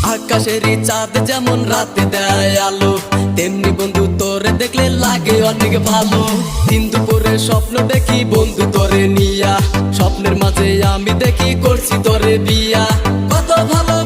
আকাশেরই চাঁদ যেমন রাতে দেয় আলো, তেমনি বন্ধু তোরে দেখলে লাগে অনেক ভালো। দিন দুপুরে স্বপ্ন দেখি বন্ধু তোরে নিয়া, স্বপ্নের মাঝে আমি দেখি করছি তোরে বিয়া। কত ভালো